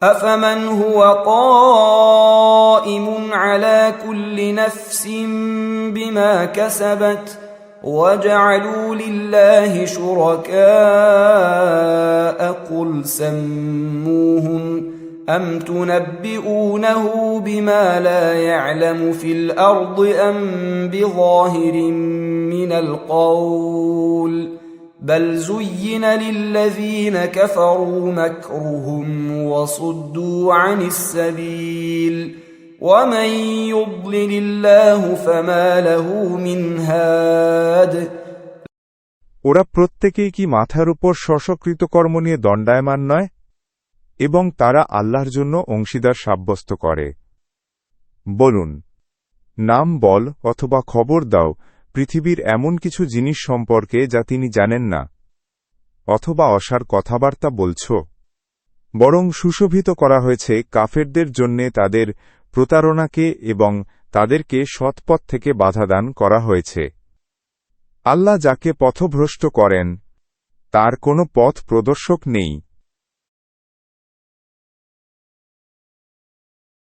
أفمن هو قائم على كل نفس بما كسبت وجعلوا لله شركاء قل سموهم أم تنبئونه بما لا يعلم في الأرض أم بظاهر من القول بل زين للذين كفروا مكرهم وصدوا عن السبيل ومن يضلل الله فما له من هاد ওরা প্রত্যেকেই কি মাথার উপর স্বস্বকৃত কর্ম নিয়ে দণ্ডায়মান নয় এবং তারা আল্লাহর জন্য অংশীদার সাব্যস্ত করে বলুন নাম বল অথবা খবর দাও পৃথিবীর এমন কিছু জিনিস সম্পর্কে যা তিনি জানেন না অথবা অসার কথাবার্তা বলছ বরং সুশোভিত করা হয়েছে কাফেরদের জন্যে তাদের প্রতারণাকে এবং তাদেরকে সৎপথ থেকে বাধাদান করা হয়েছে আল্লাহ যাকে পথভ্রষ্ট করেন তার কোনো পথ প্রদর্শক নেই